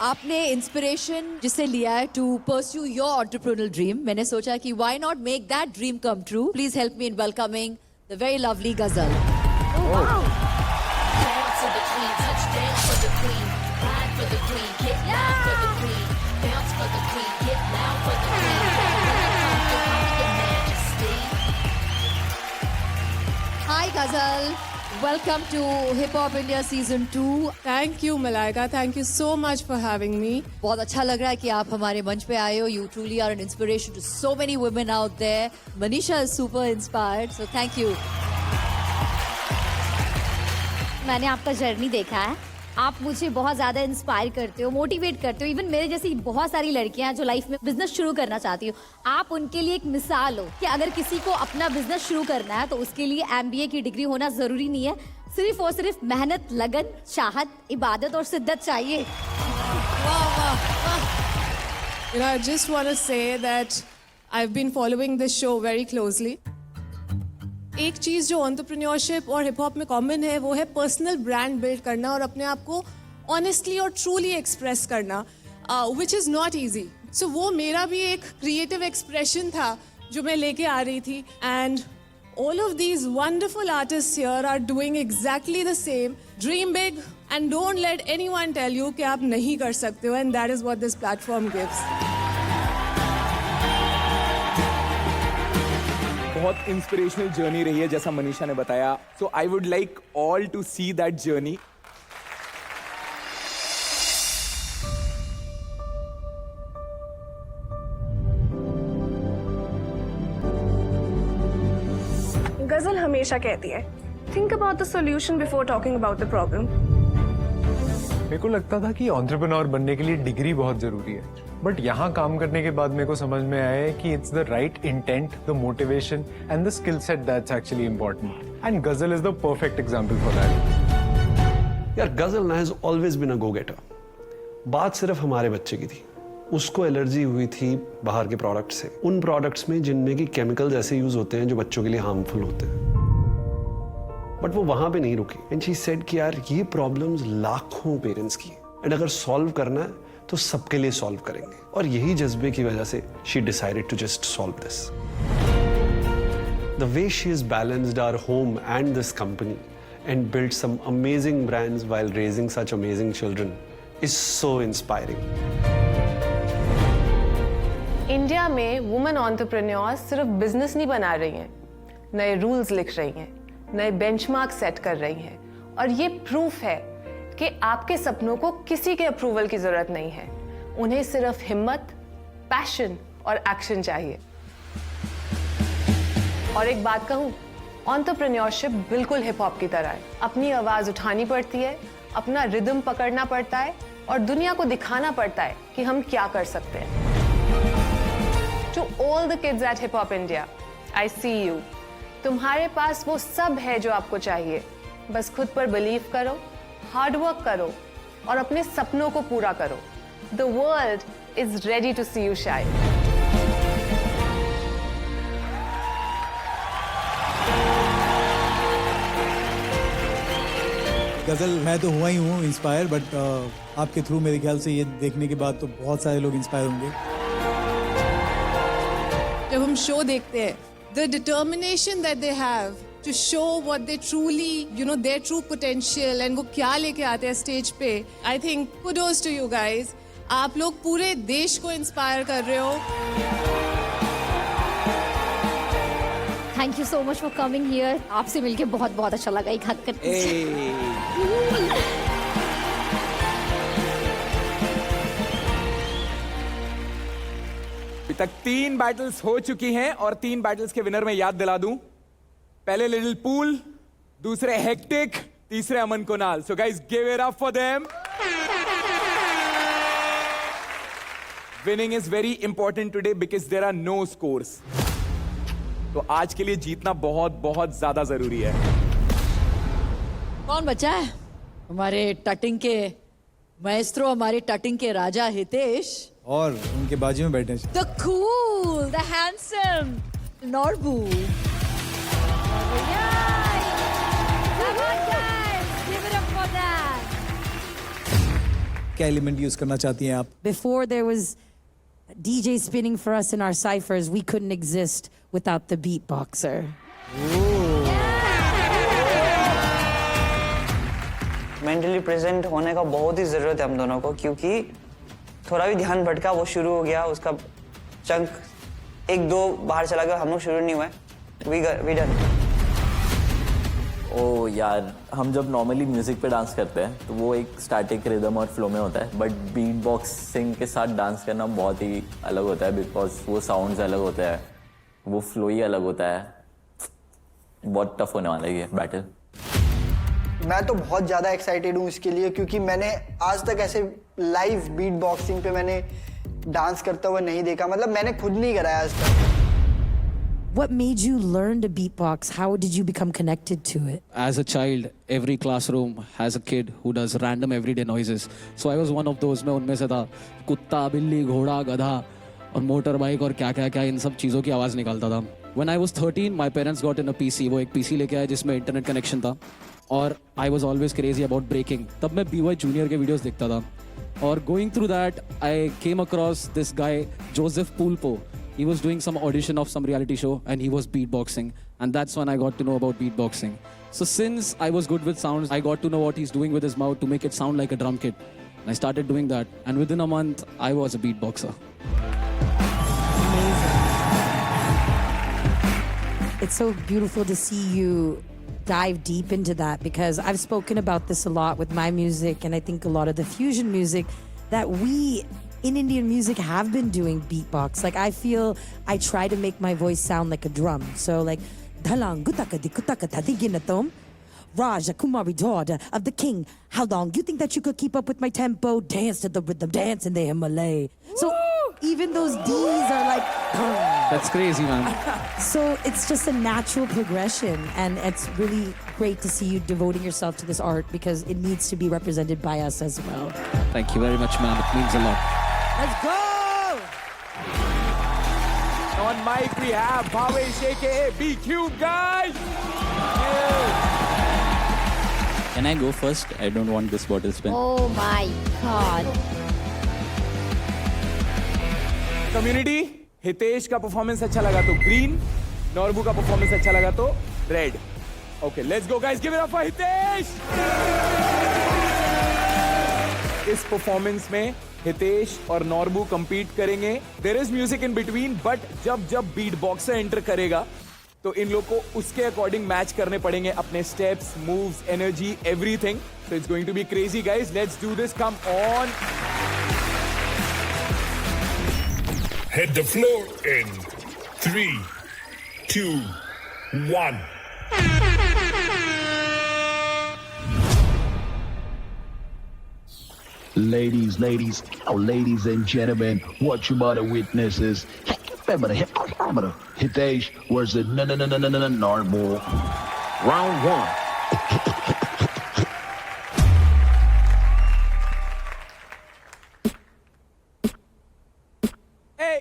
आपने इंस्पिरेशन जिसे लिया है to pursue your entrepreneurial dream, मैंने सोचा कि why not make that dream come true. Please help me in welcoming the very lovely Ghazal. Hi Ghazal, welcome to Hip Hop India Season 2. Thank you, Malaika. Thank you so much for having me. बहुत अच्छा लग रहा है कि आप हमारे मंच पे आए हो. You truly are an inspiration to so many women out there. Manisha is super inspired, so thank you. मैंने आपका जर्नी देखा है. आप मुझे बहुत ज़्यादा इंस्पायर करते हो, मोटिवेट करते हो. इवन मेरे जैसी बहुत सारी लड़कियां हैं जो लाइफ में बिजनेस शुरू करना चाहती हो. आप उनके लिए एक मिसाल हो कि अगर किसी को अपना बिजनेस शुरू करना है तो उसके लिए MBA की डिग्री होना ज़रूरी नहीं है. सिर्फ और सिर्फ मेहनत, लगन, चाहत, इबादत और शिद्दत चाहिए. You know, I just want to say that I've been following this show very closely. एक चीज़ जो एंटरप्रेन्योरशिप और हिप हॉप में कॉमन है वो है पर्सनल ब्रांड बिल्ड करना और अपने आप को ऑनेस्टली और ट्रूली एक्सप्रेस करना, विच इज़ नॉट ईजी. सो वो मेरा भी एक क्रिएटिव एक्सप्रेशन था जो मैं लेके आ रही थी. And all of these wonderful artists here are doing exactly the same. Dream big and don't let anyone tell you कि आप नहीं कर सकते हो, and that is what this platform gives. बहुत इंस्पिरेशनल जर्नी रही है जैसा मनीषा ने बताया. So I would like all to see that journey. Ghazal हमेशा कहती है, think about the solution before talking about the problem. मेरे को लगता था कि एंटरप्रेन्योर बनने के लिए डिग्री बहुत जरूरी है, बट यहाँ काम करने के बाद मेरे को समझ में आया है कि it's the right intent, the motivation and the skill set that's actually important. And Ghazal is the perfect example for that. यार Ghazal has always been a go getter. बात सिर्फ हमारे बच्चे की थी. उसको एलर्जी हुई थी बाहर के प्रोडक्ट से, उन प्रोडक्ट्स में जिनमें कि केमिकल्स ऐसे यूज होते हैं जो बच्चों के लिए हार्मफुल होते हैं. बट वो वहां पे नहीं रुकी. एंड शी सेड कि यार ये प्रॉब्लम्स लाखों पेरेंट्स की है, एंड अगर सॉल्व करना है तो सबके लिए सॉल्व करेंगे. और यही जज्बे की वजह से she decided to just solve this. The way she is balanced our home and this company and build some amazing brands while raising such amazing children is so inspiring. India में women entrepreneurs सिर्फ business नहीं बना रही हैं, नए rules लिख रही हैं, नए बेंचमार्क सेट कर रही हैं. और ये प्रूफ है कि आपके सपनों को किसी के अप्रूवल की जरूरत नहीं है. उन्हें सिर्फ हिम्मत, पैशन और एक्शन चाहिए. और एक बात कहूं, एंटरप्रेन्योरशिप बिल्कुल हिप हॉप की तरह है. अपनी आवाज उठानी पड़ती है, अपना रिदम पकड़ना पड़ता है और दुनिया को दिखाना पड़ता है कि हम क्या कर सकते हैं. To all the kids at Hip Hop India, I see you. तुम्हारे पास वो सब है जो आपको चाहिए. बस खुद पर बिलीव करो, हार्ड वर्क करो और अपने सपनों को पूरा करो. The world is ready to see you shine. गजल, मैं तो हुआ ही हूँ इंस्पायर, बट आपके थ्रू मेरे ख्याल से ये देखने के बाद तो बहुत सारे लोग इंस्पायर होंगे. जब हम शो देखते हैं, the determination that they have to show what they truly, you know, their true potential and वो क्या लेके आते हैं स्टेज पे, I think kudos to you guys. आप लोग पूरे देश को इंस्पायर कर रहे हो. Thank you so much for coming here. आपसे मिलके बहुत बहुत अच्छा लगा. एक हाथ अभी तक 3 बैटल्स हो चुकी हैं और 3 बैटल्स के विनर मैं याद दिला दूं. पहले लिटिल पूल, दूसरे हेक्टिक, तीसरे Aman Kunal. So guys, give it up for them. Winning is very important today because there are no scores. तो आज के लिए जीतना बहुत बहुत ज्यादा जरूरी है. कौन बचा है? हमारे टटिंग के माएस्ट्रो, हमारे टटिंग के राजा हितेश और उनके बाजू में बैठे the cool, the handsome Norbu. क्या एलिमेंट यूज करना चाहती हैं आप? Before there was DJ spinning for us in our ciphers, we couldn't exist without the beatboxer. Mentally present होने का बहुत ही ज़रूरत है हम दोनों को, क्योंकि थोड़ा भी ध्यान भटका वो शुरू हो गया, उसका चंक एक दो बाहर चला गया, हम लोग शुरू नहीं हुए, वी डन। ओ यार, हम जब नॉर्मली म्यूजिक पे डांस करते हैं तो वो एक स्टैटिक रिदम और फ्लो में होता है, बट बीट बॉक्सिंग के साथ डांस करना बहुत ही अलग होता है, बिकॉज वो साउंड्स अलग होते हैं, वो फ्लो ही अलग होता है। बहुत टफ होने वाला है ये बैटल। मैं तो बहुत ज़्यादा एक्साइटेड हूँ इसके लिए, क्योंकि मैंने आज तक ऐसे लाइव बीट बॉक्सिंग पे मैंने डांस करता हुआ नहीं देखा, मतलब मैंने खुद नहीं कराया आज तक। What made you learn to beatbox? How did you become connected to it? As a child, every classroom has a kid who does random everyday noises. So I was one of those. मैं उनमें से था। कुत्ता, बिल्ली, घोड़ा, गधा और motor bike और क्या क्या क्या इन सब चीज़ों की आवाज़ निकालता था। When I was 13, my parents got in a PC. वो एक PC लेके आए जिसमें इंटरनेट कनेक्शन था, और I was always crazy about breaking. तब मैं BY Junior के वीडियोस देखता था, और going through that, I came across this guy, Joseph Pulpo. He was doing some audition of some reality show and he was beatboxing, and that's when I got to know about beatboxing. So since I was good with sounds, I got to know what he's doing with his mouth to make it sound like a drum kit. And I started doing that, and within a month I was a beatboxer. It's so beautiful to see you dive deep into that, because I've spoken about this a lot with my music, and I think a lot of the fusion music that we in Indian music have been doing beatbox. Like, I feel I try to make my voice sound like a drum. So like, dhalang gutakadi kutakata diginatom, Raja Kumari, daughter of the king. How long you think that you could keep up with my tempo? Dance to the rhythm, dance in the Himalaya. So even those D's are like, That's crazy, man. so it's just a natural progression, and it's really great to see you devoting yourself to this art, because it needs to be represented by us as well. Thank you very much, man. It means a lot. Let's go! On mic we have Bhavesh aka B-Cube, guys. Can I go first? I don't want this bottle spin. Oh my God. Community, Hitesh का performance अच्छा लगा तो green, Norbu का performance अच्छा लगा तो red. Okay, let's go guys, give it up for Hitesh. इस performance में हितेश और नॉर्बू कंपीट करेंगे। There is music in between, but जब बीट बॉक्सर एंटर करेगा तो इन लोग को उसके अकॉर्डिंग मैच करने पड़ेंगे, अपने steps, moves, energy, everything. So it's going to be crazy guys, let's do this, come on. Hit the floor in 3, 2, 1. Ladies and gentlemen, what you about to witness is Hitesh versus Normal. Round 1. Hey!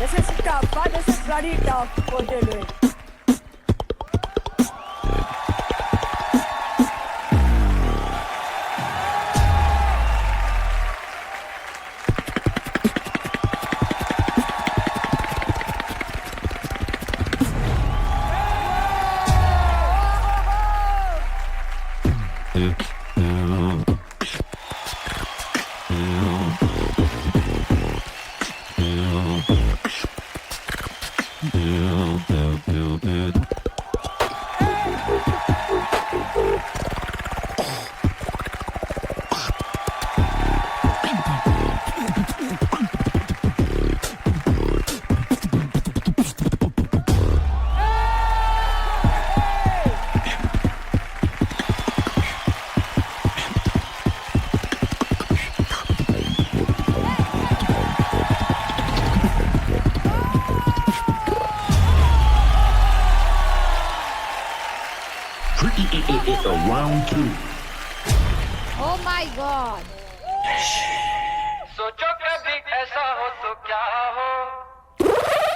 This is tough, but this is bloody tough what you're doing. Round 2. Oh my God. सोचो कभी ऐसा हो तो क्या हो,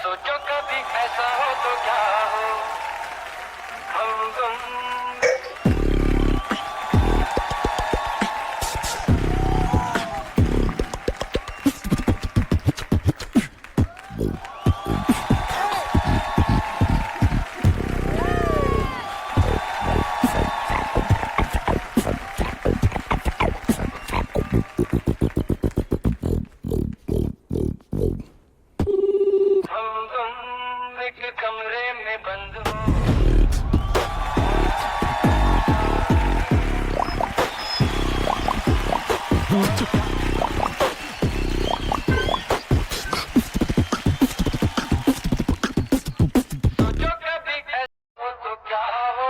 सोचो कभी ऐसा हो तो क्या हो, हम एक कमरे में बंद हो। सोचो कभी ऐसा हो तो क्या हो।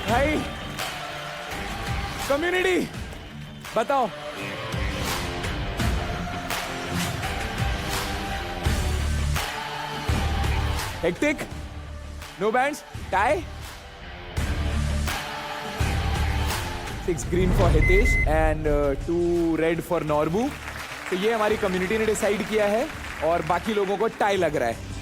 भाई कम्युनिटी बताओ, hectic, no bands, tie, 6 green for Hitesh and 2 red for Norbu. तो ये हमारी कम्युनिटी ने डिसाइड किया है और बाकी लोगों को टाई लग रहा है।